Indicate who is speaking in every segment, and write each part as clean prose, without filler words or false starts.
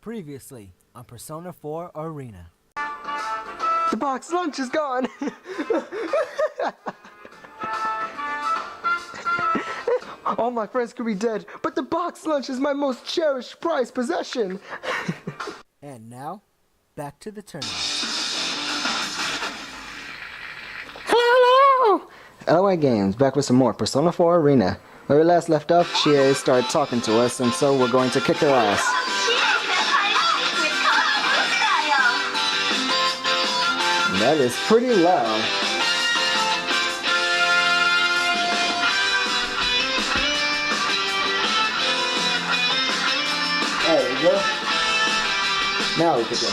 Speaker 1: Previously on Persona 4 Arena.
Speaker 2: The box lunch is gone! All my friends could be dead, but the box lunch is my most cherished prized possession!
Speaker 1: And now, back to the tournament.
Speaker 2: Hello! LOI Games, back with some more Persona 4 Arena. Where we last left off, Chie started talking to us, and so we're going to kick her ass. That is pretty loud. There we go. Now we can go.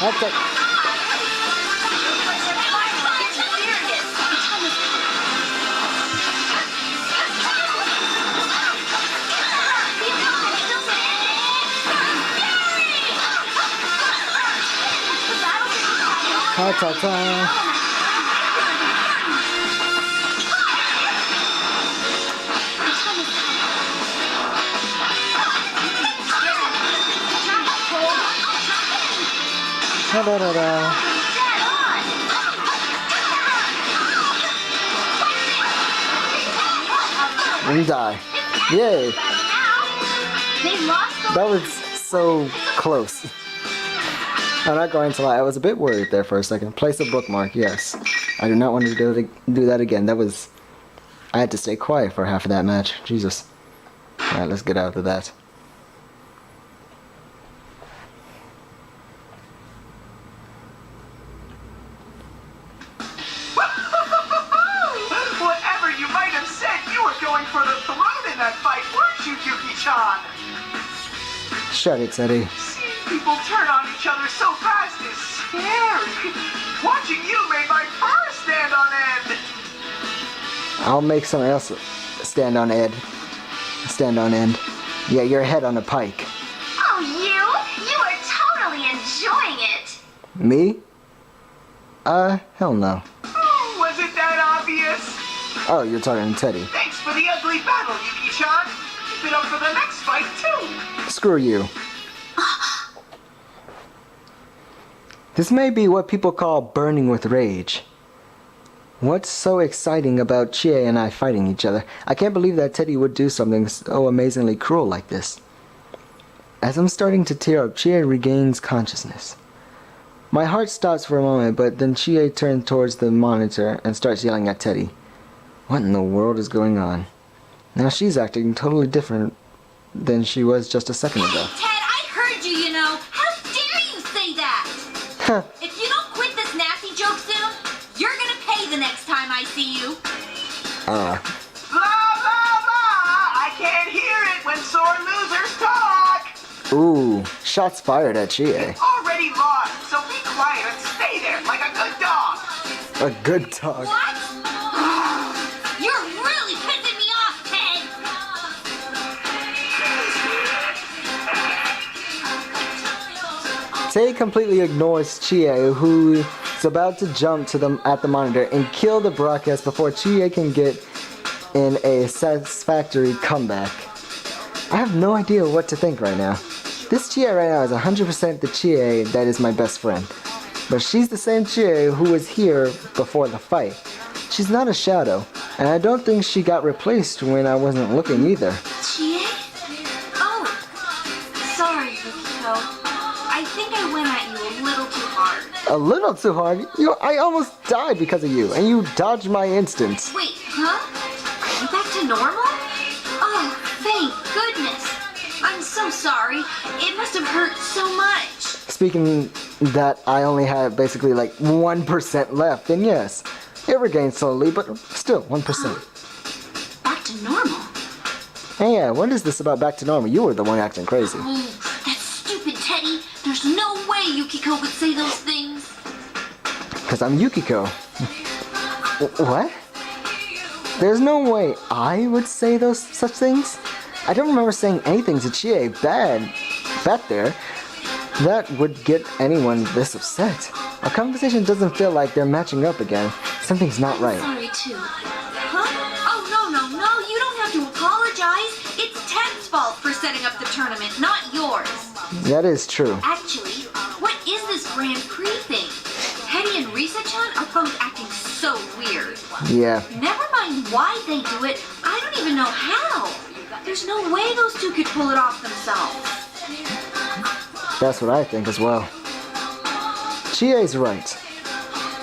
Speaker 2: Okay. Ta-ta-ta. Da-da-da-da. And die. Yay! That was so close. I'm not going to lie, I was a bit worried there for a second. Place a bookmark, yes. I do not want to do that again. I had to stay quiet for half of that match. Jesus. Alright, let's get out of that.
Speaker 3: Whatever you might have said, you were going for the throne in that fight, weren't you, Yuki-chan?
Speaker 2: Shut it, Teddy.
Speaker 3: Seeing people turn on each other so fast is scary. Watching you made my fur stand on end.
Speaker 2: I'll make someone else stand on end. Yeah, your head on a pike.
Speaker 4: Oh, you are totally enjoying it.
Speaker 2: Me? Hell no.
Speaker 3: Was it that obvious?
Speaker 2: Oh, you're talking to Teddy.
Speaker 3: Thanks for the ugly battle, Yuki-chan. Keep it up for the next fight, too.
Speaker 2: Screw you. This may be what people call burning with rage. What's so exciting about Chie and I fighting each other? I can't believe that Teddy would do something so amazingly cruel like this. As I'm starting to tear up, Chie regains consciousness. My heart stops for a moment, but then Chie turns towards the monitor and starts yelling at Teddy. What in the world is going on? Now she's acting totally different than she was just a second ago.
Speaker 4: Hey, Ted, I heard you, you know. How dare you say that? If you don't quit this nasty joke soon, you're gonna pay the next time I see you.
Speaker 3: Blah, blah, blah. I can't hear it when sore losers talk.
Speaker 2: Ooh, shots fired at Chie.
Speaker 3: Already lost, so be quiet and stay there like a good dog.
Speaker 2: A good dog.
Speaker 4: What? You're really pissing me off, Ted.
Speaker 2: Tay completely ignores Chie, who is about to jump at the monitor and kill the broadcast before Chie can get in a satisfactory comeback. I have no idea what to think right now. This Chie right now is 100% the Chie that is my best friend. But she's the same Chie who was here before the fight. She's not a shadow, and I don't think she got replaced when I wasn't looking either.
Speaker 4: Chie? Oh, sorry, Yukiko. I think I went at you a little too hard.
Speaker 2: A little too hard? I almost died because of you, and you dodged my instance.
Speaker 4: Wait, huh? You back to normal? Oh, thank goodness. I'm so sorry. It must have hurt so much.
Speaker 2: Speaking that I only had basically like 1% left, then yes, it regained slowly, but still 1%.
Speaker 4: Back to normal?
Speaker 2: Hey, yeah, what is this about back to normal? You were the one acting crazy.
Speaker 4: Oh, that's stupid, Teddy. There's no way Yukiko would say those things.
Speaker 2: Because I'm Yukiko. What? There's no way I would say such things? I don't remember saying anything to Chie back there that would get anyone this upset. Our conversation doesn't feel like they're matching up again. Something's not right.
Speaker 4: Sorry too. Huh? Oh, no, you don't have to apologize. It's Ted's fault for setting up the tournament, not yours.
Speaker 2: That is true.
Speaker 4: Actually, what is this Grand Prix thing? Teddy and Risa-chan are both acting so weird.
Speaker 2: Yeah.
Speaker 4: Never mind why they do it, I don't even know how. There's no way those two could pull it off themselves.
Speaker 2: That's what I think as well. Chie's right.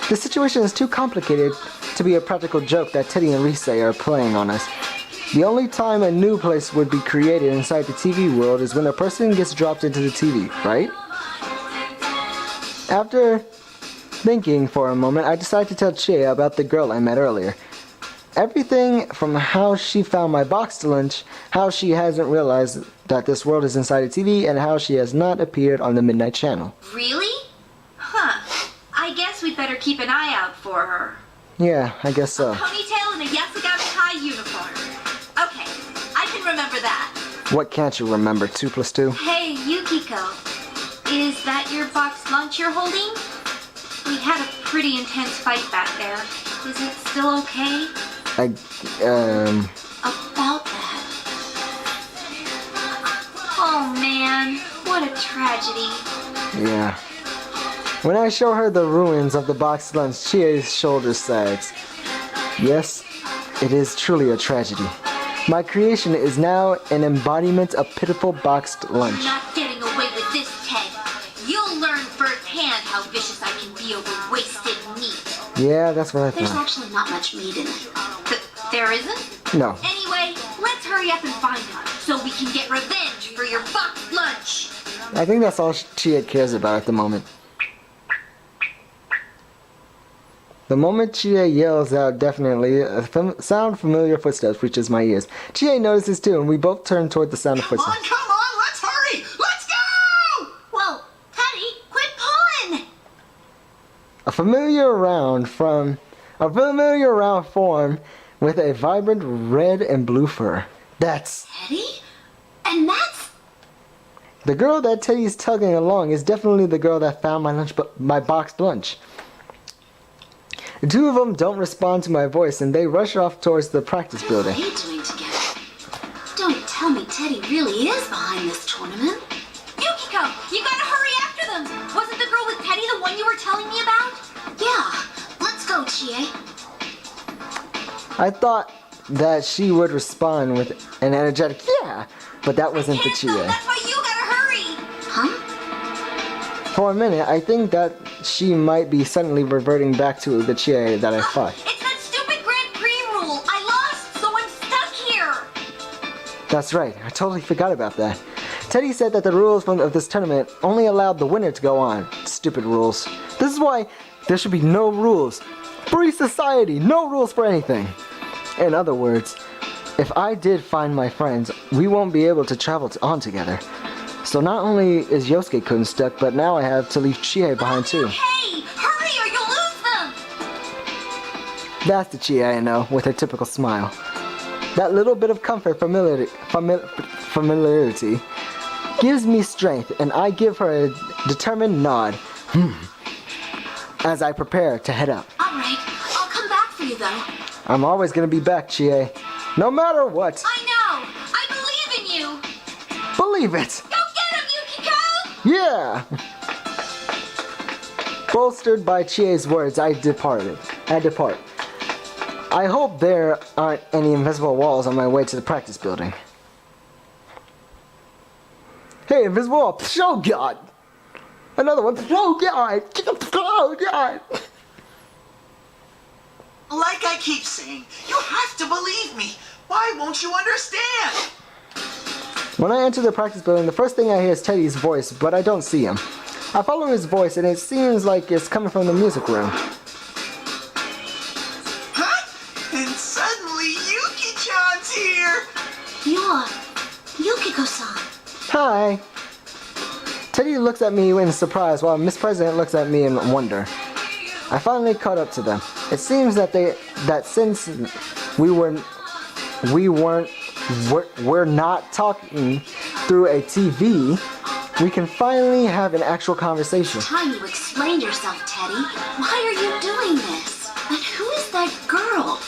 Speaker 2: The situation is too complicated to be a practical joke that Teddy and Risa are playing on us. The only time a new place would be created inside the TV world is when a person gets dropped into the TV, right? After thinking for a moment, I decided to tell Chie about the girl I met earlier. Everything from how she found my boxed lunch, how she hasn't realized that this world is inside a TV, and how she has not appeared on the Midnight Channel.
Speaker 4: Really? Huh. I guess we'd better keep an eye out for her.
Speaker 2: Yeah, I guess so.
Speaker 4: Ponytail and a Yasugata Kai uniform. Okay, I can remember that.
Speaker 2: What can't you remember, 2 plus 2?
Speaker 4: Hey, Yukiko. Is that your boxed lunch you're holding? We had a pretty intense fight back there. Is it still okay? About that. Oh man, what a tragedy.
Speaker 2: Yeah. When I show her the ruins of the boxed lunch, Chie's shoulders sags. Yes, it is truly a tragedy. My creation is now an embodiment of pitiful boxed lunch.
Speaker 4: You're not getting away with this, Ted. You'll learn firsthand how vicious I can be over wasted meat.
Speaker 2: Yeah, that's what I
Speaker 4: There's
Speaker 2: thought.
Speaker 4: actually not much meat in it. There isn't?
Speaker 2: No.
Speaker 4: Anyway, let's hurry up and find her so we can get revenge for your boxed lunch.
Speaker 2: I think that's all Chie cares about at the moment. The moment Chie yells out definitely, sound familiar footsteps reaches my ears. Chie notices too, and we both turn toward the sound of footsteps.
Speaker 3: Come on, let's hurry! Let's go!
Speaker 4: Whoa, Teddy, quit pulling!
Speaker 2: A familiar round form with a vibrant red and blue fur. That's
Speaker 4: Teddy? And that's...
Speaker 2: the girl that Teddy's tugging along is definitely the girl that found my boxed lunch. The two of them don't respond to my voice and they rush off towards the practice building.
Speaker 4: What are they doing together? Don't tell me Teddy really is behind this tournament. Yukiko, you gotta hurry after them! Wasn't the girl with Teddy the one you were telling me about? Yeah, let's go, Chie.
Speaker 2: I thought that she would respond with an energetic yeah, but that wasn't the Chie.
Speaker 4: That's why you gotta hurry! Huh?
Speaker 2: For a minute, I think that she might be suddenly reverting back to the Chie that I fought.
Speaker 4: It's that stupid Grand Prix rule! I lost, so I'm stuck here!
Speaker 2: That's right, I totally forgot about that. Teddy said that the rules of this tournament only allowed the winner to go on. Stupid rules. This is why there should be no rules. Free society, no rules for anything. In other words, if I did find my friends, we won't be able to travel on together. So not only is Yosuke-kun stuck, but now I have to leave Chie behind too.
Speaker 4: Hey, hurry or you'll lose them!
Speaker 2: That's the Chie I know, with her typical smile. That little bit of comfort, familiarity, gives me strength, and I give her a determined nod. As I prepare to head out.
Speaker 4: Alright, I'll come back for you though.
Speaker 2: I'm always gonna be back, Chie. No matter what.
Speaker 4: I know! I believe in you!
Speaker 2: Believe it!
Speaker 4: Go get him, Yukiko!
Speaker 2: Yeah! Bolstered by Chie's words, I depart. I hope there aren't any invisible walls on my way to the practice building. Hey, invisible wall! Oh God! Another one! Oh God! Oh God!
Speaker 3: Like I keep saying, you have to believe me. Why won't you understand?
Speaker 2: When I enter the practice building, the first thing I hear is Teddy's voice, but I don't see him. I follow his voice, and it seems like it's coming from the music room.
Speaker 3: Huh? And suddenly Yuki-chan's here.
Speaker 4: You're Yukiko-san.
Speaker 2: Hi! Teddy looks at me in surprise, while Miss President looks at me in wonder. I finally caught up to them. It seems that since we weren't we're not talking through a TV. We can finally have an actual conversation.
Speaker 4: Time you explain yourself, Teddy. Why are you doing this? And who is that girl?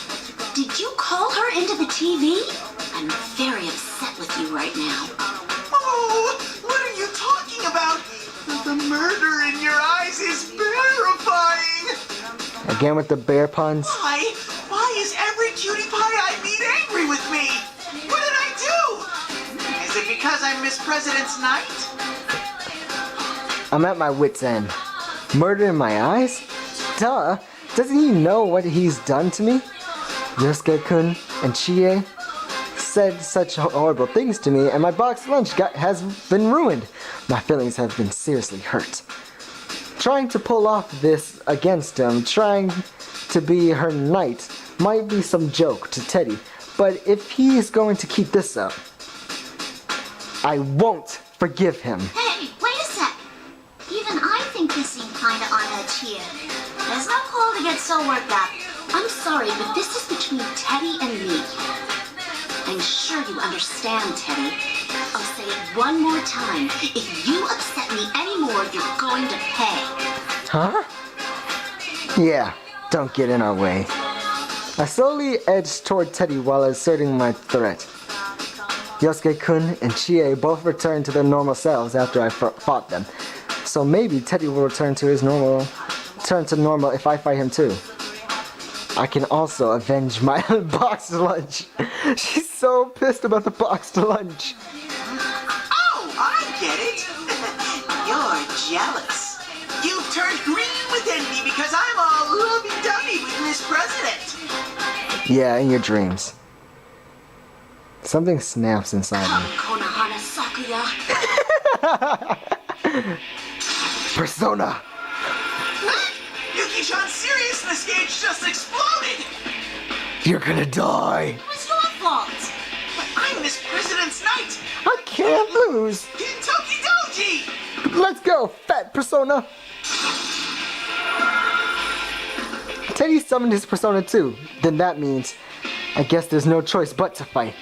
Speaker 4: Did you call her into the TV? I'm very upset with you right now.
Speaker 3: Oh, what are you talking about? The murder in your eyes is terrifying.
Speaker 2: Again with the bear puns.
Speaker 3: Why is every cutie pie I meet angry with me? What did I do? Is it because I'm Miss President's Night?
Speaker 2: I'm at my wit's end. Murder in my eyes? Duh. Doesn't he know what he's done to me? Yosuke-kun and Chie said such horrible things to me, and my boxed lunch has been ruined. My feelings have been seriously hurt. Trying to pull off this against him, trying to be her knight, might be some joke to Teddy, but if he is going to keep this up, I won't forgive him.
Speaker 4: Hey, wait a sec. Even I think this seemed kinda on edge here. There's no call to get so worked up. I'm sorry, but this is between Teddy and me. I'm sure you understand, Teddy. I'll say it one more time. If you upset me anymore, you're going to pay.
Speaker 2: Huh? Yeah, don't get in our way. I slowly edged toward Teddy while asserting my threat. Yosuke-kun and Chie both returned to their normal selves after I fought them. So maybe Teddy will return to normal if I fight him too. I can also avenge my boxed lunch. She's so pissed about the boxed lunch.
Speaker 3: Oh, I get it. You're jealous. You've turned green with envy because I'm all lovey-dovey with Miss President.
Speaker 2: Yeah, in your dreams. Something snaps inside
Speaker 4: Come,
Speaker 2: me.
Speaker 4: Konohana Sakuya.
Speaker 2: Persona!
Speaker 3: Yuki-chan's seriousness gauge just exploded.
Speaker 2: You're gonna die!
Speaker 4: It was your fault.
Speaker 3: But I'm Miss President's Knight.
Speaker 2: I can't lose!
Speaker 3: Toki Doji.
Speaker 2: Let's go, fat Persona! Teddy summoned his Persona too. Then that means, I guess there's no choice but to fight.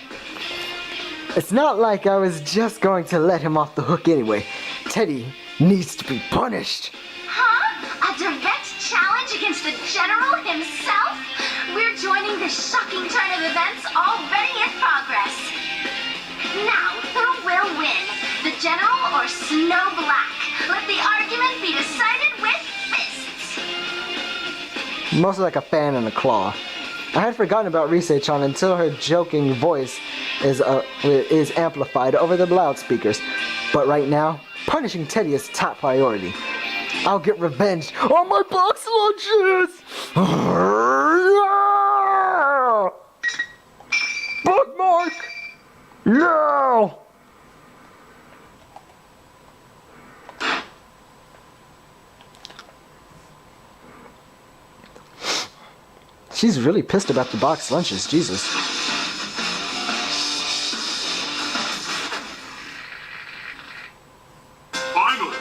Speaker 2: It's not like I was just going to let him off the hook anyway. Teddy needs to be punished.
Speaker 4: Huh? A direct challenge against the General himself? We're joining this shocking turn of events already in progress. Now, who will win? The General or Snow Black? Let the argument be decided with fists.
Speaker 2: Mostly like a fan and a claw. I had forgotten about Rise-chan until her joking voice is amplified over the loudspeakers. But right now, punishing Teddy is top priority. I'll get revenge on my box lunches! Bookmark! No! She's really pissed about the box lunches, Jesus.
Speaker 3: Finally.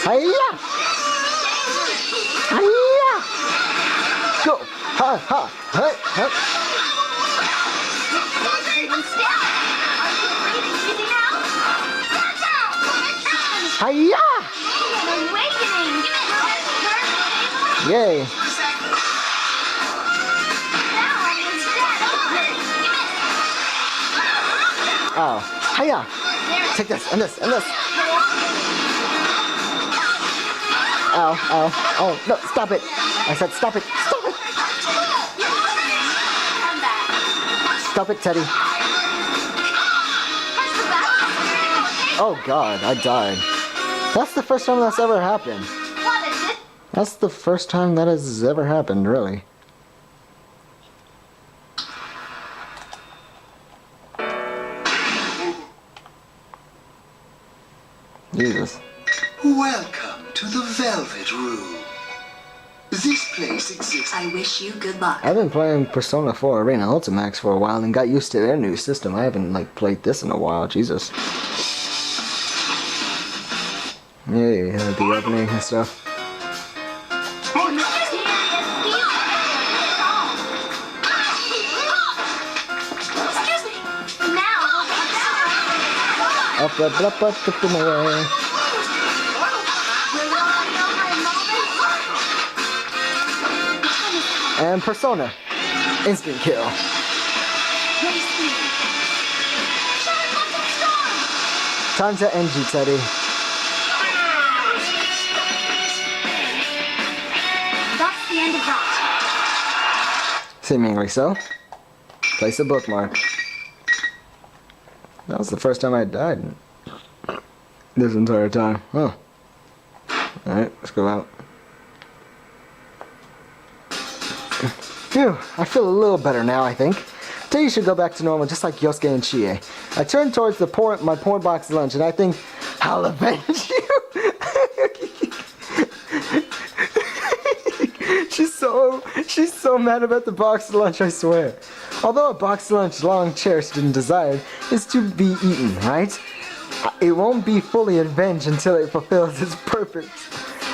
Speaker 2: Hiya! Hiya! Go! Ha ha! Ha ha! Hiya! Yay! Oh, hiya! Take this and this and this. Ow, ow, oh, no, stop it. I said stop it, stop it. Stop it, Teddy. Oh God, I died. That's the first time that's ever happened.
Speaker 4: What is it?
Speaker 2: That's the first time that has ever happened, really. Jesus.
Speaker 3: Welcome to the Velvet Room. This place exists.
Speaker 4: I wish you good luck.
Speaker 2: I've been playing Persona 4 Arena Ultimax for a while and got used to their new system. I haven't played this in a while. Jesus. Yeah, the opening and stuff.
Speaker 4: Excuse me. Now.
Speaker 2: Up, away. And Persona. Instant kill. Time to end you, Teddy.
Speaker 4: That's the end of that.
Speaker 2: Seemingly so. Place a bookmark. That was the first time I died this entire time. Huh. Alright, let's go out. Phew, I feel a little better now, I think. Teddy should go back to normal, just like Yosuke and Chie. I turn towards my porn box lunch, and I think, I'll avenge you. She's so mad about the boxed lunch, I swear. Although a boxed lunch long cherished and desired is to be eaten, right? It won't be fully avenged until it fulfills its purpose.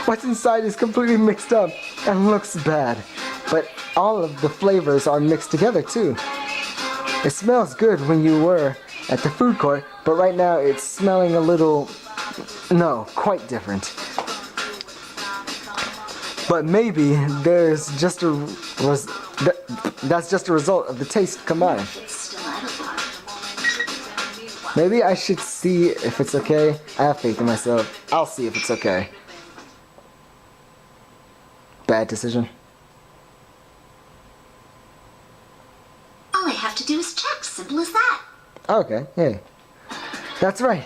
Speaker 2: What's inside is completely mixed up and looks bad, but all of the flavors are mixed together too. It smells good when you were at the food court, but right now it's smelling a little, no, quite different. But maybe there's just that's just a result of the taste combined. Maybe I should see if it's okay. I have faith in myself. I'll see if it's okay. Bad decision.
Speaker 4: All I have to do is check. Simple as that.
Speaker 2: Okay, hey. That's right.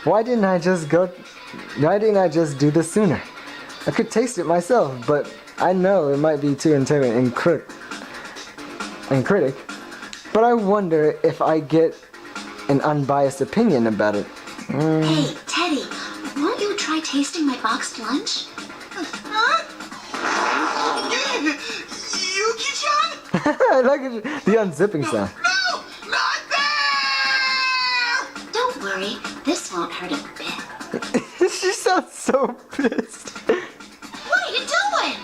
Speaker 2: Why didn't I just do this sooner? I could taste it myself, but I know it might be too intimidating and critic. But I wonder if I get an unbiased opinion about it.
Speaker 4: Hey, Teddy, won't you try tasting my boxed lunch?
Speaker 3: Huh? Yuki-chan?
Speaker 2: I like it, the unzipping sound.
Speaker 3: No! Not there!
Speaker 4: Don't worry, this won't hurt a bit.
Speaker 2: She sounds so pissed.
Speaker 4: What are you doing?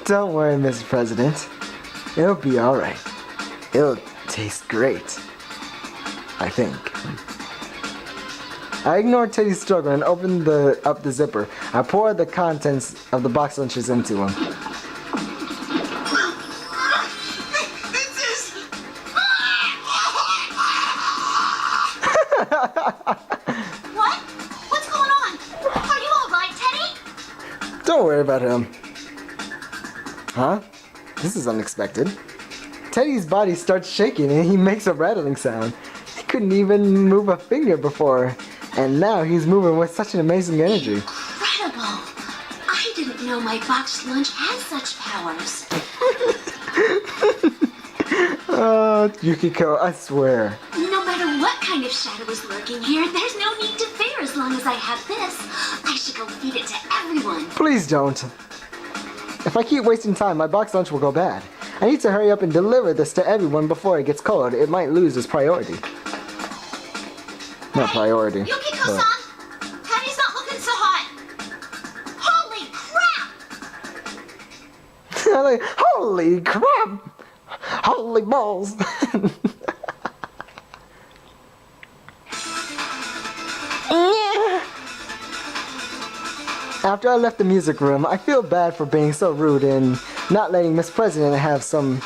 Speaker 2: Don't worry, Mr. President. It'll be alright. It'll taste great. I think. I ignored Teddy's struggle and opened up the zipper. I poured the contents of the box lunches into him.
Speaker 3: This is...
Speaker 4: What? What's going on? Are you all right, Teddy?
Speaker 2: Don't worry about him. Huh? This is unexpected. Teddy's body starts shaking and he makes a rattling sound. He couldn't even move a finger before, and now he's moving with such an amazing energy.
Speaker 4: Incredible. I didn't know my boxed lunch had such powers.
Speaker 2: Oh, Yukiko, I swear.
Speaker 4: No matter what kind of shadow is lurking here, there's no need to fear as long as I have this. I should go feed it to everyone.
Speaker 2: Please don't. If I keep wasting time, my box lunch will go bad. I need to hurry up and deliver this to everyone before it gets cold. It might lose its priority. Not priority.
Speaker 4: Yukiko-san! Teddy's not looking so hot. Holy crap!
Speaker 2: Like, holy crap! Holy balls! After I left the music room, I feel bad for being so rude and not letting Miss President have some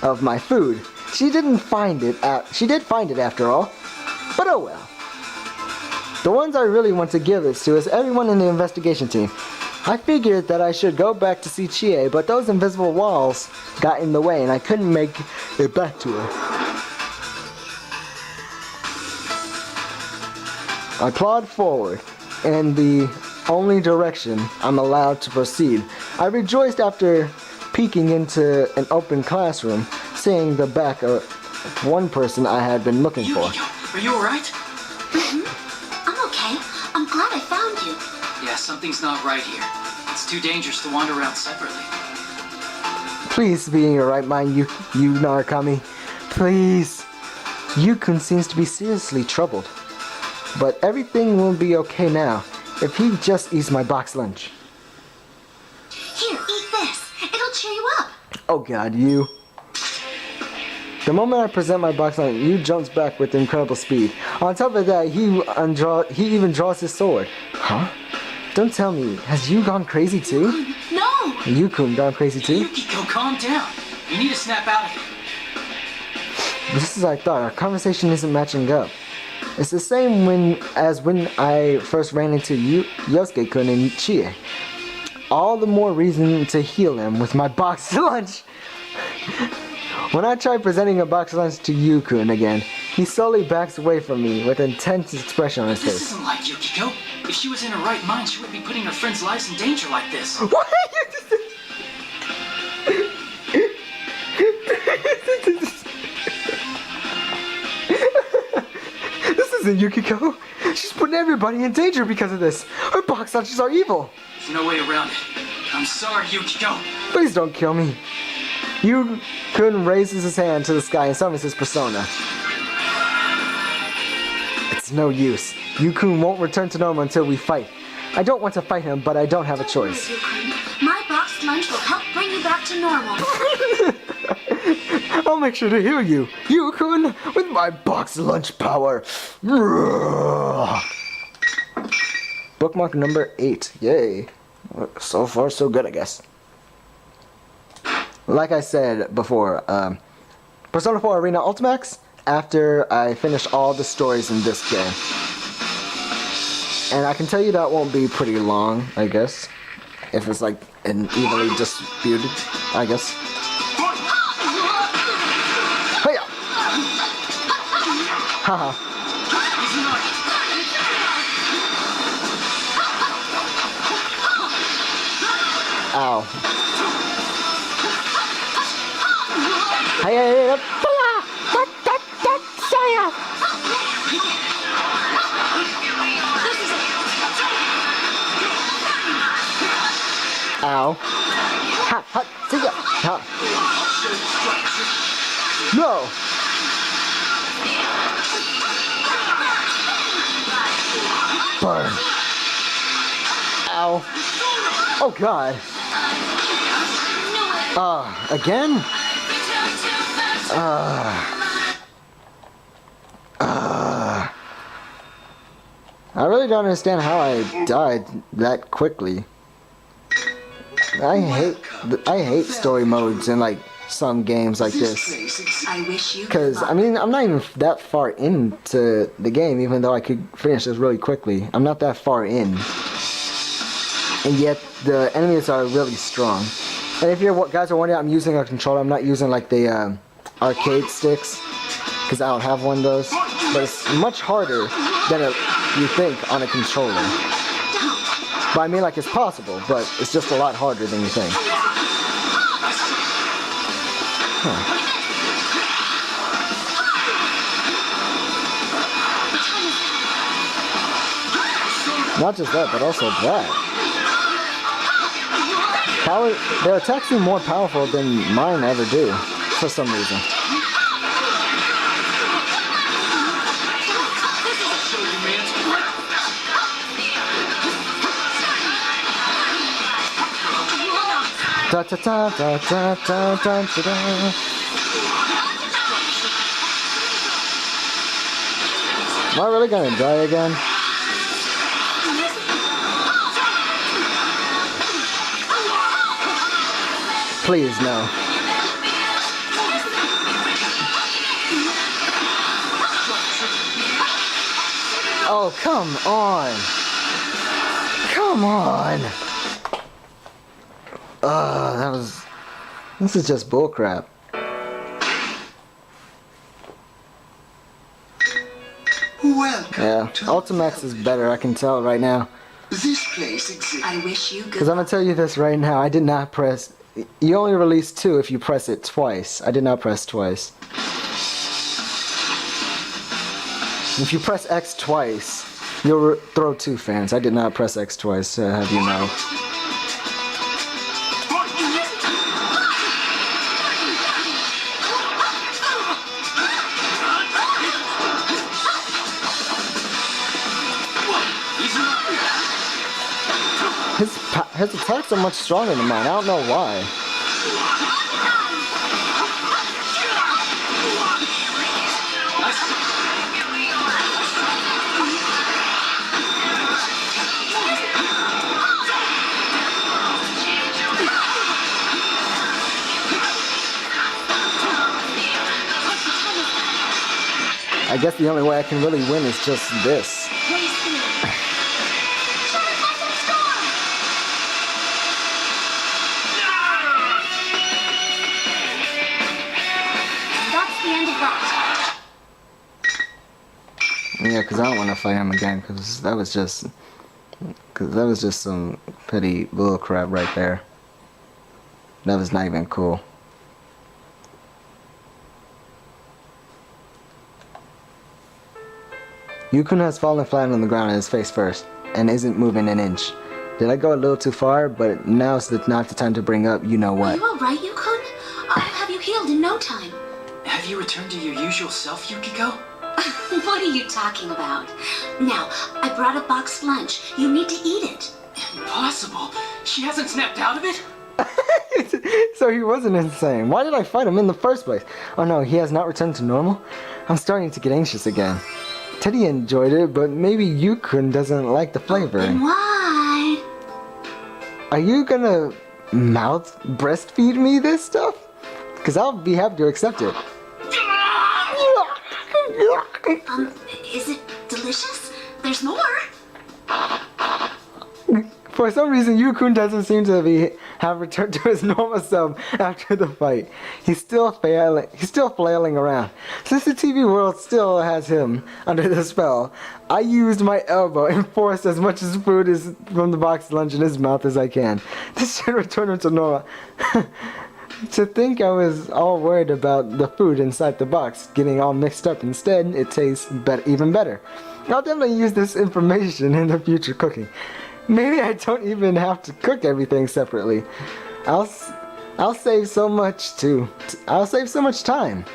Speaker 2: of my food. She did find it after all, but oh well. The ones I really want to give this to is everyone in the investigation team. I figured that I should go back to see Chie, but those invisible walls got in the way and I couldn't make it back to her. I plod forward in the only direction I'm allowed to proceed. I rejoiced after peeking into an open classroom, seeing the back of one person I had been looking for.
Speaker 5: Yukiko, are you alright?
Speaker 4: I'm okay. I'm glad I found you.
Speaker 5: Yeah, something's not right here. It It's too dangerous to wander around separately.
Speaker 2: Please be in your right mind, you Narukami. Please. Yukun seems to be seriously troubled. But everything will be okay now if he just eats my box lunch.
Speaker 4: Here, eat this. It'll cheer you up.
Speaker 2: Oh god, you. The moment I present my box lunch, Yu jumps back with incredible speed. On top of that, he even draws his sword. Huh? Don't tell me, has Yu gone crazy too?
Speaker 4: No!
Speaker 2: Yukun gone crazy too?
Speaker 5: Yukiko, calm down. You need to snap out of it.
Speaker 2: Just as I thought, our conversation isn't matching up. It's the same as when I first ran into Yosuke-kun and Chie. All the more reason to heal him with my box lunch. When I try presenting a box lunch to Yukun again, he slowly backs away from me with an intense expression on his
Speaker 5: This
Speaker 2: face.
Speaker 5: isn't like Yukiko. If she was in her right mind, she wouldn't be putting her friends' lives in danger like this.
Speaker 2: What? This isn't Yukiko. She's putting everybody in danger because of this. Her box lunches are evil.
Speaker 5: There's no way around it. I'm sorry, Yukiko.
Speaker 2: Please don't kill me. Yukun raises his hand to the sky and summons his persona. It's no use. Yukun won't return to normal until we fight. I don't want to fight him, but I don't have a choice.
Speaker 4: My box lunch will help bring you back to normal.
Speaker 2: I'll make sure to heal you, Yukun, with my box lunch power. Bookmark number 8. Yay. So far, so good, I guess. Like I said before, Persona 4 Arena Ultimax, after I finish all the stories in this game. And I can tell you that won't be pretty long, I guess. If it's like an evenly disputed, I guess. Hiya! Haha. Ow. Hiya! Ow. Ha, ha, see ya. Ha. No. Burn. Ow. Oh god. Again? I really don't understand how I died that quickly. I hate story modes in like some games like this.
Speaker 3: I wish you
Speaker 2: Cause I mean I'm not even that far into the game, even though I could finish this really quickly. I'm not that far in, and yet the enemies are really strong. And if you guys are wondering, I'm using a controller. I'm not using like the arcade sticks, cause I don't have one of those. But it's much harder than you think on a controller. But I mean, like, it's possible, but it's just a lot harder than you think. Huh. Not just that, but also that. Their attacks seem more powerful than mine ever do, for some reason. Da da da da da da da da. Am I really gonna die again? Please, no. Oh, come on. Come on. This is just bullcrap.
Speaker 3: Welcome.
Speaker 2: Yeah, Ultimax is better, I can tell right now.
Speaker 3: This place exists. I wish you
Speaker 2: Because I'm going to tell you this right now, I did not press... You only release 2 if you press it twice. I did not press twice. If you press X twice, you'll throw 2 fans. I did not press X twice, to have you know. his attacks are much stronger than mine. I don't know why. I guess the only way I can really win is just this. Yeah, because I don't want to fight him again, because that was just some petty bull crap right there. That was not even cool. Yukon has fallen flat on the ground on his face first, and isn't moving an inch. Did I go a little too far? But now's not the time to bring up you know what.
Speaker 4: Are you alright, Yukon? I'll have you healed in no time.
Speaker 5: Have you returned to your usual self, Yukiko?
Speaker 4: What are you talking about? Now, I brought a boxed lunch. You need to eat it.
Speaker 5: Impossible. She hasn't snapped out of it?
Speaker 2: So he wasn't insane. Why did I fight him in the first place? Oh no, he has not returned to normal? I'm starting to get anxious again. Teddy enjoyed it, but maybe Yukon doesn't like the flavor.
Speaker 4: Open wide.
Speaker 2: Are you gonna breastfeed me this stuff? Because I'll be happy to accept it.
Speaker 4: Is it delicious? There's more.
Speaker 2: For some reason, Yukon doesn't seem to have returned to his normal self after the fight. He's still flailing around. Since the TV world still has him under the spell, I used my elbow and forced as much as food from the boxed lunch in his mouth as I can. This should return him to normal. To think I was all worried about the food inside the box getting all mixed up. Instead, it tastes even better. I'll definitely use this information in the future cooking. Maybe I don't even have to cook everything separately. I'll save so much I'll save so much time.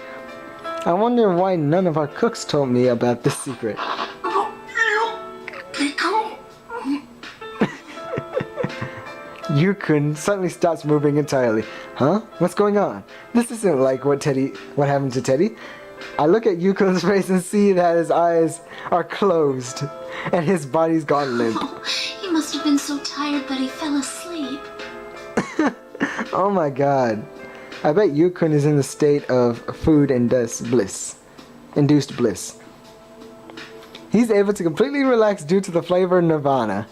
Speaker 2: I wonder why none of our cooks told me about this secret. Yukon suddenly stops moving entirely. Huh? What's going on? This isn't like what happened to Teddy. I look at Yukon's face and see that his eyes are closed and his body's gone limp.
Speaker 4: Oh, he must have been so tired that he fell asleep.
Speaker 2: Oh my god. I bet Yukon is in the state of food-induced bliss. He's able to completely relax due to the flavor nirvana.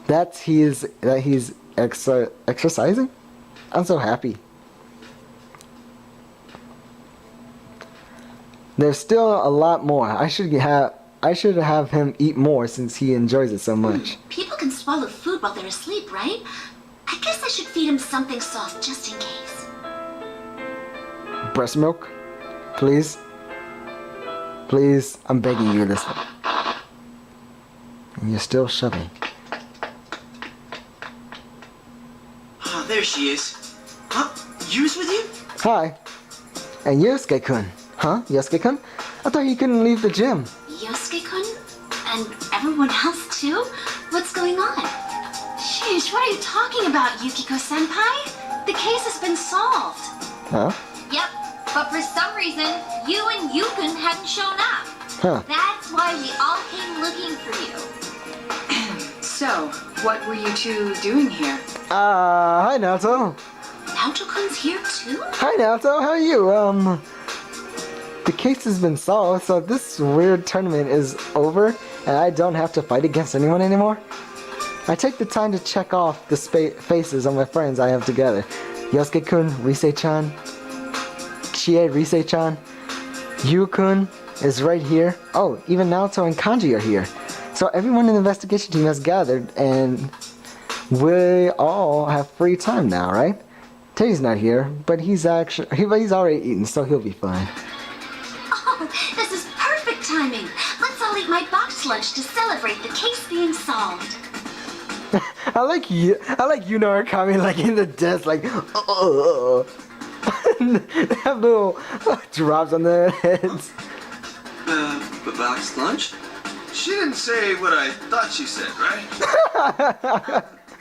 Speaker 2: That he's exercising? I'm so happy. There's still a lot more. I should have him eat more since he enjoys it so much.
Speaker 4: People can swallow food while they're asleep, right? I guess I should feed him something soft just in case.
Speaker 2: Breast milk? Please? Please, I'm begging you this one. And you're still shoving.
Speaker 3: Oh, there she is. Huh? Yu's with you?
Speaker 2: Hi. And Yosuke-kun. Huh? Yosuke-kun? I thought you couldn't leave the gym.
Speaker 4: Yosuke-kun? And everyone else too? What's going on? Sheesh, what are you talking about, Yukiko-senpai? The case has been solved.
Speaker 2: Huh?
Speaker 4: Yep, but for some reason, you and Yukon hadn't shown up.
Speaker 2: Huh.
Speaker 4: That's why we all came looking for you.
Speaker 6: So, what were you two doing here?
Speaker 2: Hi Naoto.
Speaker 4: Naoto-kun's here too?
Speaker 2: Hi Naoto, how are you? The case has been solved, so this weird tournament is over, and I don't have to fight against anyone anymore. I take the time to check off the faces of my friends I have together. Yosuke-kun, Rise-chan, Chie Rise-chan, Yu-kun is right here. Oh, even Naoto and Kanji are here. So everyone in the investigation team has gathered, and we all have free time now, right? Teddy's not here, but he's already eaten, so he'll be fine.
Speaker 4: Oh, this is perfect timing. Let's all eat my boxed lunch to celebrate the case being solved.
Speaker 2: I like Yuna Akami like in the desk, like they have little drops on their heads.
Speaker 7: Boxed lunch? She didn't say what I thought she said, right?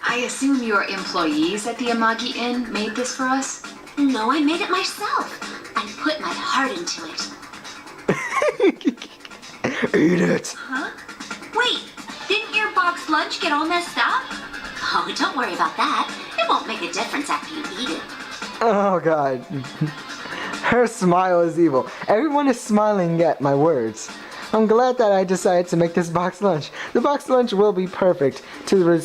Speaker 6: I assume your employees at the Amagi Inn made this for us?
Speaker 4: No, I made it myself. I put my heart into it.
Speaker 2: Eat it.
Speaker 4: Huh? Wait, didn't your box lunch get all messed up? Oh, don't worry about that. It won't make a difference after you eat it.
Speaker 2: Oh god. Her smile is evil. Everyone is smiling at my words. I'm glad that I decided to make this box lunch. The box lunch will be perfect to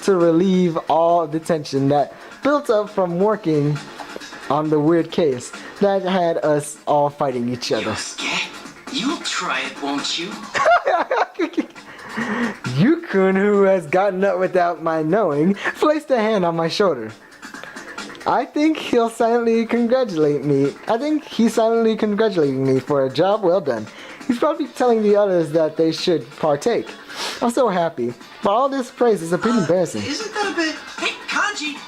Speaker 2: relieve all the tension that built up from working on the weird case that had us all fighting each other.
Speaker 5: Yosuke, you'll try it, won't you?
Speaker 2: Yukun, who has gotten up without my knowing, placed a hand on my shoulder. I think he's silently congratulating me for a job well done. He's probably telling the others that they should partake. I'm so happy, but all this praise is a bit embarrassing.
Speaker 3: Isn't that a bit... Hey, Kanji,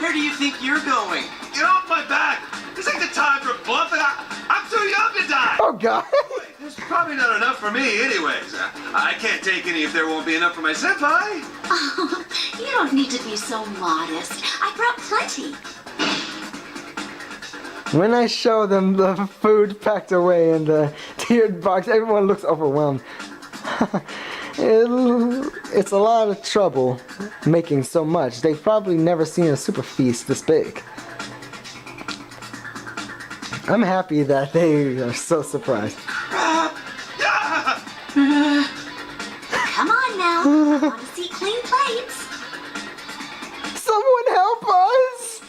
Speaker 3: where do you think you're going? Get off my back! This ain't the time for bluffing. I'm too young to die!
Speaker 2: Oh god!
Speaker 3: There's probably not enough for me anyways. I can't take any if there won't be enough for my senpai.
Speaker 4: Oh, you don't need to be so modest. I brought plenty.
Speaker 2: When I show them the food packed away in the tiered box, everyone looks overwhelmed. It's a lot of trouble making so much. They've probably never seen a super feast this big. I'm happy that they are so surprised.
Speaker 4: Come on now. I want to see clean plates.
Speaker 2: Someone help us!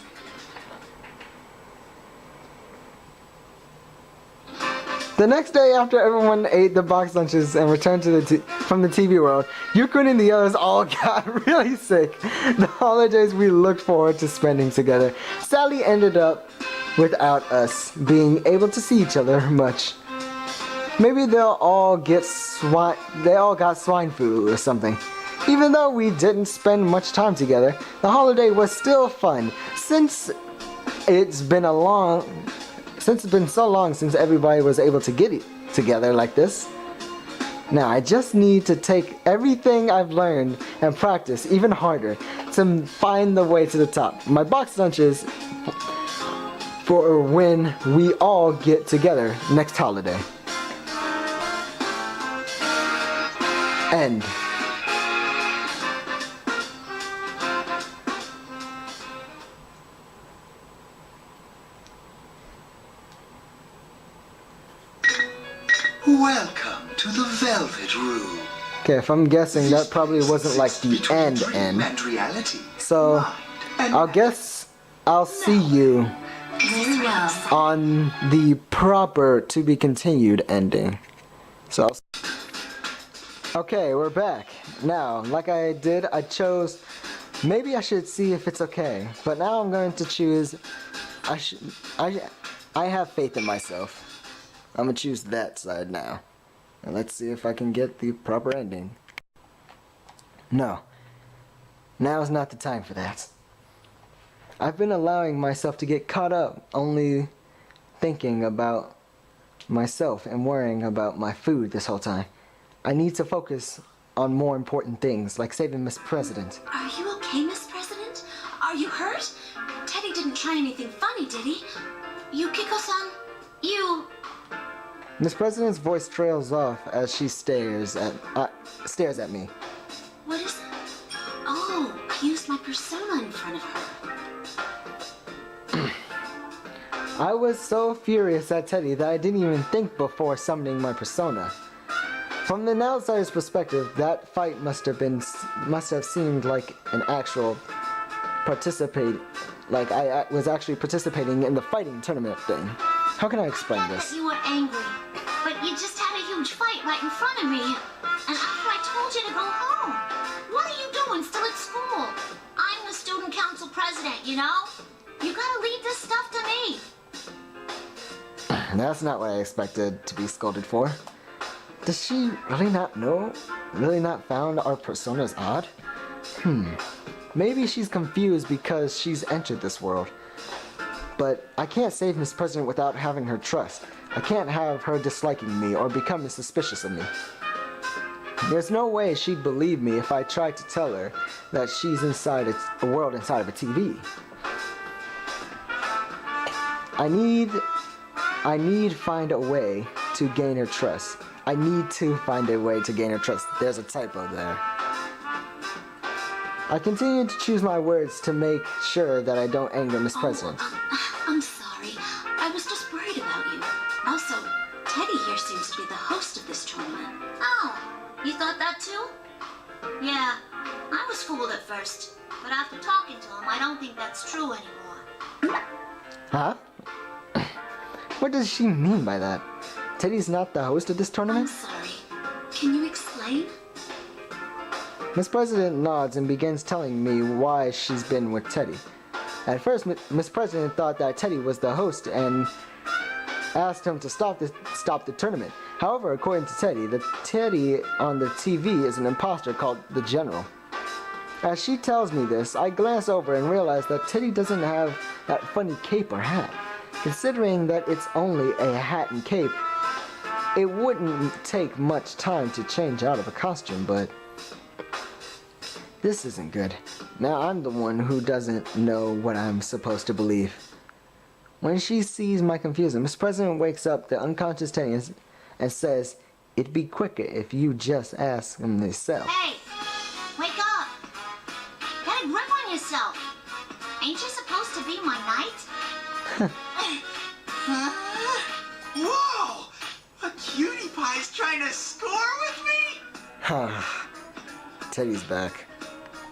Speaker 2: The next day, after everyone ate the box lunches and returned to from the TV world, Yukun and the others all got really sick. The holidays we looked forward to spending together sadly ended up without us being able to see each other much. Maybe they all got swine flu or something. Even though we didn't spend much time together, the holiday was still fun since it's been so long since everybody was able to get it together like this. Now I just need to take everything I've learned and practice even harder to find the way to the top. My box lunches for when we all get together next holiday. End.
Speaker 3: Welcome to the Velvet Room.
Speaker 2: Okay, if I'm guessing, that probably wasn't like the end. So, I'll guess I'll see you
Speaker 4: Very well.
Speaker 2: on the proper to be continued ending. So, okay, we're back. Now, like I did, I chose, maybe I should see if it's okay. But now I'm going to choose, I have faith in myself. I'm gonna choose that side now. And let's see if I can get the proper ending. No. Now is not the time for that. I've been allowing myself to get caught up only thinking about myself and worrying about my food this whole time. I need to focus on more important things, like saving Miss President.
Speaker 4: Are you okay, Miss President? Are you hurt? Teddy didn't try anything funny, did he? Yukiko-san, you...
Speaker 2: Miss President's voice trails off as she stares at me.
Speaker 4: What is it? Oh, I used my persona in front of her.
Speaker 2: I was so furious at Teddy that I didn't even think before summoning my persona. From an outsider's perspective, that fight must have seemed like an actual like I was actually participating in the fighting tournament thing. How can I explain this?
Speaker 4: You were angry, but you just had a huge fight right in front of me. And after I told you to go home, what are you doing still at school? I'm the student council president, you know? You gotta leave this stuff to me.
Speaker 2: That's not what I expected to be scolded for. Does she really not know? Really not found our personas odd? Maybe she's confused because she's entered this world. But I can't save Miss President without having her trust. I can't have her disliking me or becoming suspicious of me. There's no way she'd believe me if I tried to tell her that she's inside a world inside of a TV. I need find a way to gain her trust. I need to find a way to gain her trust. There's a typo there. I continue to choose my words to make sure that I don't anger Miss President.
Speaker 4: I'm sorry. I was just worried about you. Also, Teddy here seems to be the host of this tournament. Oh, you thought that too? Yeah, I was fooled at first. But after talking to him, I don't think that's true anymore.
Speaker 2: Huh? What does she mean by that? Teddy's not the host of this
Speaker 4: I'm
Speaker 2: tournament?
Speaker 4: sorry. Can you explain?
Speaker 2: Miss President nods and begins telling me why she's been with Teddy. At first, Miss President thought that Teddy was the host and asked him to stop the tournament. However, according to Teddy, the Teddy on the TV is an imposter called the General. As she tells me this, I glance over and realize that Teddy doesn't have that funny cape or hat. Considering that it's only a hat and cape, it wouldn't take much time to change out of a costume, but this isn't good. Now I'm the one who doesn't know what I'm supposed to believe. When she sees my confusion, Miss President wakes up the unconscious Teddy and says, "It'd be quicker if you just ask him yourself."
Speaker 4: Hey, wake up. Get a grip on yourself. Ain't you supposed to be my knight?
Speaker 3: Whoa! A cutie pie's trying to score with me?
Speaker 2: Teddy's back.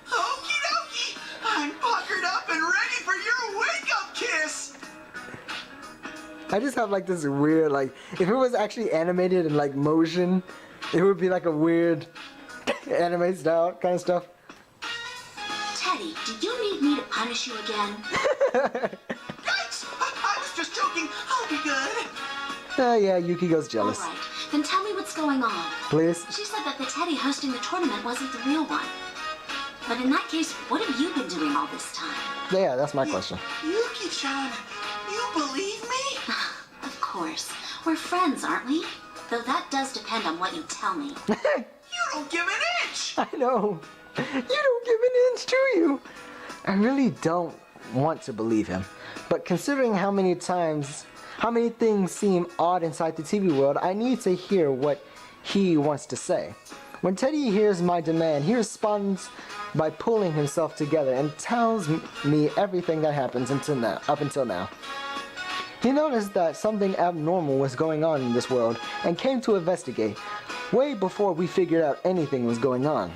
Speaker 3: Okie dokie! I'm puckered up and ready for your wake-up kiss!
Speaker 2: I just have like this weird, like, if it was actually animated in like motion, it would be like a weird anime style kind of stuff.
Speaker 4: Teddy, do you need me to punish you again?
Speaker 3: Yikes! I was just joking. I'll be good.
Speaker 2: Yeah, Yukiko's jealous.
Speaker 4: All right, then tell me what's going on.
Speaker 2: Please?
Speaker 4: She said that the Teddy hosting the tournament wasn't the real one. But in that case, what have you been doing all this time?
Speaker 2: Yeah, that's my question.
Speaker 3: Yuki-chan, you believe me?
Speaker 4: Of course. We're friends, aren't we? Though that does depend on what you tell me.
Speaker 3: You don't give an inch!
Speaker 2: I know. You don't give an inch, do you? I really don't want to believe him. But considering how many things seem odd inside the TV world, I need to hear what he wants to say. When Teddy hears my demand, he responds by pulling himself together and tells me everything that happens up until now. He noticed that something abnormal was going on in this world and came to investigate, way before we figured out anything was going on.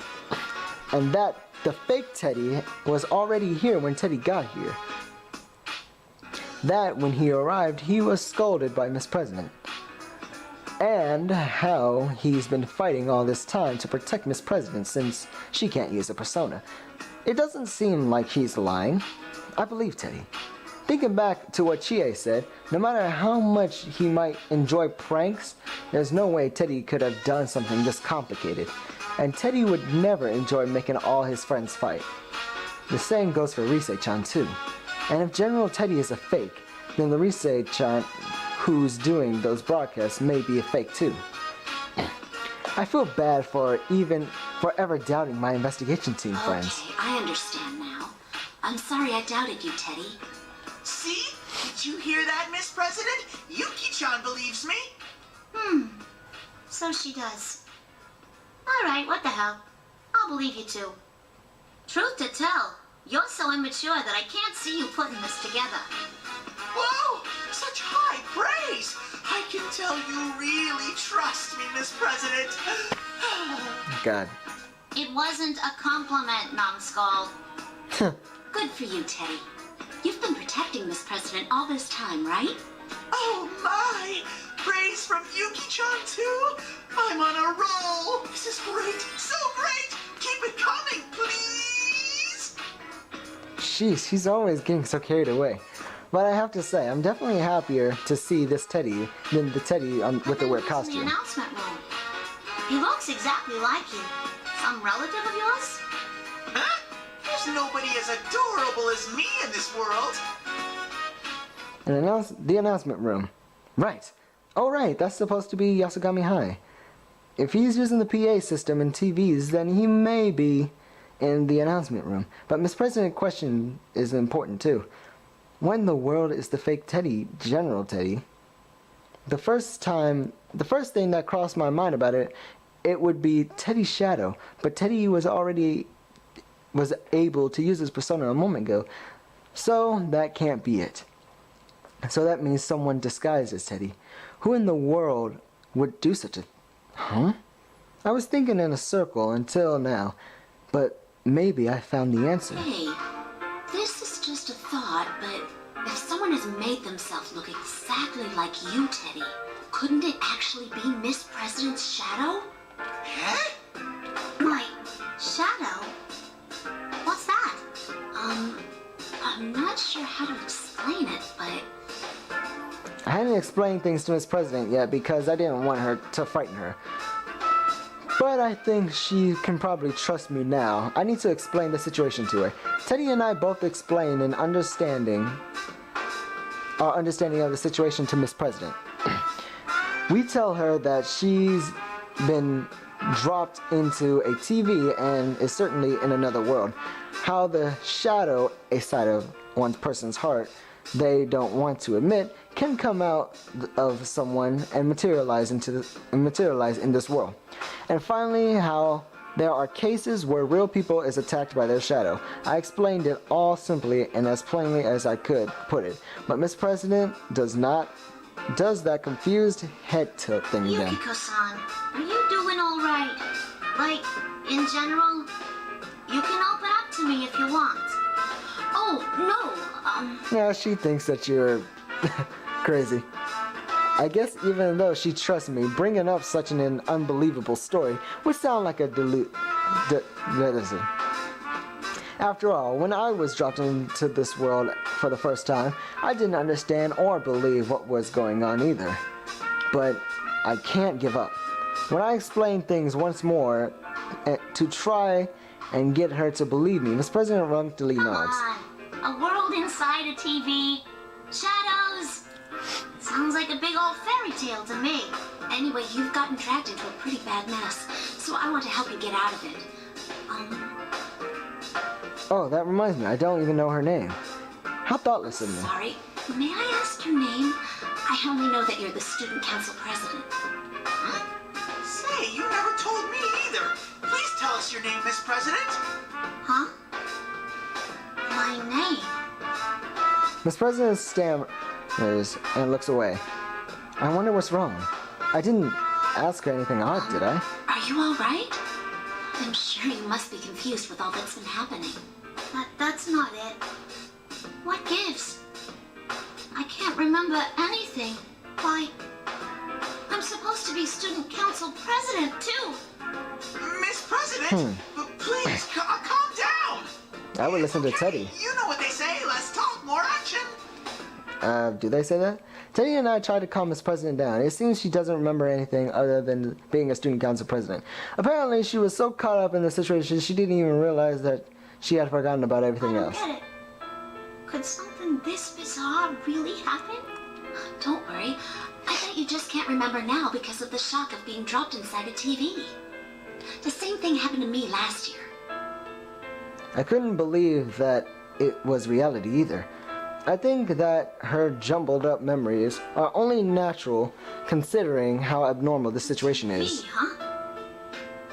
Speaker 2: And that the fake Teddy was already here when Teddy got here. That when he arrived, he was scolded by Miss President. And how he's been fighting all this time to protect Miss President since she can't use a persona. It doesn't seem like he's lying. I believe Teddy. Thinking back to what Chie said, no matter how much he might enjoy pranks, there's no way Teddy could have done something this complicated. And Teddy would never enjoy making all his friends fight. The same goes for Rise-chan too. And if General Teddy is a fake, then the Rise-chan who's doing those broadcasts may be a fake too. I feel bad for ever doubting my investigation team friends.
Speaker 4: Okay, I understand now. I'm sorry I doubted you, Teddy.
Speaker 3: See? Did you hear that, Miss President? Yuki-chan believes me.
Speaker 4: So she does. Alright, what the hell? I'll believe you too. Truth to tell, you're so immature that I can't see you putting this together.
Speaker 3: Whoa! Such high praise! I can tell you really trust me, Miss President.
Speaker 2: God.
Speaker 4: It wasn't a compliment, numbskull. Good for you, Teddy. You've been protecting Miss President all this time, right?
Speaker 3: Oh my! Praise from Yuki-chan too? I'm on a roll! This is great! So great! Keep it coming, please!
Speaker 2: Sheesh, he's always getting so carried away. But I have to say, I'm definitely happier to see this Teddy than the Teddy with the weird
Speaker 4: In the
Speaker 2: costume.
Speaker 4: announcement room. He looks exactly like you. Some relative of yours?
Speaker 3: Huh? There's nobody as adorable as me in this world!
Speaker 2: And the announcement room. Right. Oh right, that's supposed to be Yasugami High. If he's using the PA system and TVs, then he may be in the announcement room. But Miss President question is important too. When in the world is the fake Teddy, General Teddy? The first thing that crossed my mind about it, it would be Teddy's shadow. But Teddy was able to use his persona a moment ago. So that can't be it. So that means someone disguised as Teddy. Who in the world would do such a... Huh? I was thinking in a circle until now. But maybe I found the answer.
Speaker 4: Hey, this is just a thought, but if someone has made themselves look exactly like you, Teddy, couldn't it actually be Miss President's shadow?
Speaker 3: Huh?
Speaker 4: My shadow? What's that? I'm not sure how to explain it, but...
Speaker 2: I hadn't explained things to Miss President yet because I didn't want her to frighten her. But I think she can probably trust me now. I need to explain the situation to her. Teddy and I both explain our understanding of the situation to Miss President. We tell her that she's been dropped into a TV and is certainly in another world. How the shadow, a side of one person's heart they don't want to admit, can come out of someone and materialize in this world. And finally, how there are cases where real people is attacked by their shadow. I explained it all simply and as plainly as I could put it. But Miss President does that confused head tilt thing again.
Speaker 4: Yukiko-san, are you doing all right? Like, in general? You can open up to me if you want. Oh, no,
Speaker 2: Yeah, she thinks that you're crazy. I guess even though she trusts me, bringing up such an unbelievable story would sound like a delusion. After all, when I was dropped into this world for the first time, I didn't understand or believe what was going on either. But I can't give up. When I explain things once more to try and get her to believe me, Miss President reluctantly nods.
Speaker 4: Come on, a world inside a TV, shadows. Sounds like a big old fairy tale to me. Anyway, you've gotten dragged into a pretty bad mess, so I want to help you get out of it.
Speaker 2: Oh, that reminds me, I don't even know her name. How thoughtless of me.
Speaker 4: Sorry, may I ask your name? I only know that you're the student council president.
Speaker 3: Huh? Say, you never told me either. Please tell us your name, Miss President.
Speaker 4: Huh? My name?
Speaker 2: Miss President stammers and looks away. I wonder what's wrong. I didn't ask her anything odd, did I?
Speaker 4: Are you all right? I'm sure you must be confused with all that's been happening. That's not it. What gives? I can't remember anything. Why, I'm supposed to be student council president, too.
Speaker 3: Miss President, please calm down.
Speaker 2: I would listen to Teddy.
Speaker 3: You know what they say, less talk, more action.
Speaker 2: Do they say that? Teddy and I tried to calm Miss President down. It seems she doesn't remember anything other than being a student council president. Apparently, she was so caught up in the situation she didn't even realize that she had forgotten about everything else.
Speaker 4: I don't get it. Could something this bizarre really happen? Don't worry. I bet you just can't remember now because of the shock of being dropped inside a TV. The same thing happened to me last year.
Speaker 2: I couldn't believe that it was reality either. I think that her jumbled up memories are only natural considering how abnormal this situation is.
Speaker 4: Me, huh?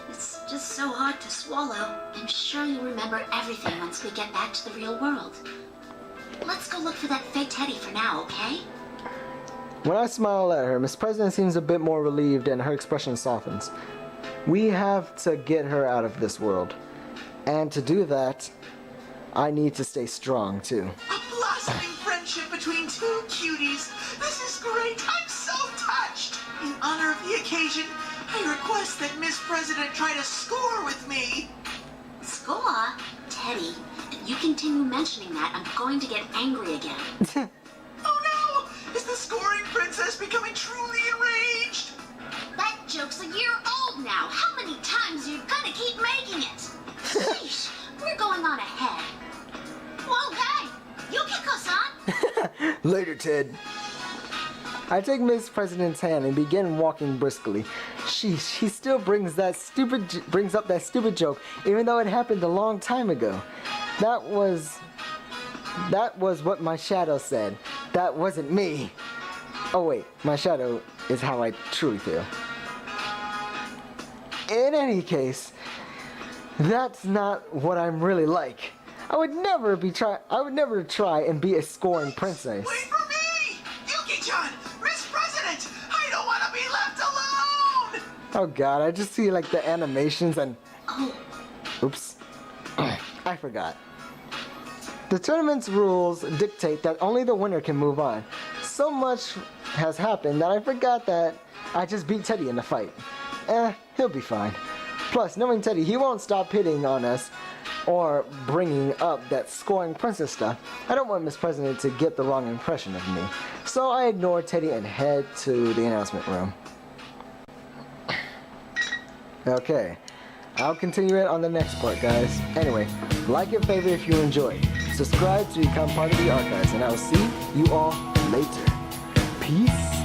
Speaker 4: It's just so hard to swallow. I'm sure you'll remember everything once we get back to the real world. Let's go look for that fake Teddy for now, okay?
Speaker 2: When I smile at her, Miss President seems a bit more relieved and her expression softens. We have to get her out of this world. And to do that, I need to stay strong too.
Speaker 3: A blossoming friendship between two cuties. This is great. I'm so touched. In honor of the occasion, I request that Miss President try to score with me.
Speaker 4: Score? Teddy, if you continue mentioning that, I'm going to get angry again.
Speaker 3: Oh no! Is the scoring princess becoming truly enraged?
Speaker 4: That joke's a year old now. How many times are you gonna keep making it? Sheesh, we're going on ahead. Whoa, hey! Yukiko-san!
Speaker 2: Later, Ted. I take Miss President's hand and begin walking briskly. She still brings up that stupid joke, even though it happened a long time ago. That was what my shadow said. That wasn't me. Oh wait, my shadow is how I truly feel. In any case, that's not what I'm really like. I would never try and be a scoring princess.
Speaker 3: Wait for me! Yuki-chan! Miss President! I don't want to be left alone!
Speaker 2: Oh god, I just see like the animations and... Oops. I forgot. The tournament's rules dictate that only the winner can move on. So much has happened that I forgot that I just beat Teddy in the fight. He'll be fine. Plus, knowing Teddy, he won't stop hitting on us or bringing up that scoring princess stuff. I don't want Miss President to get the wrong impression of me. So I ignore Teddy and head to the announcement room. Okay, I'll continue it on the next part, guys. Anyway, like and favorite if you enjoyed. Subscribe to become part of the archives, and I will see you all later. Peace.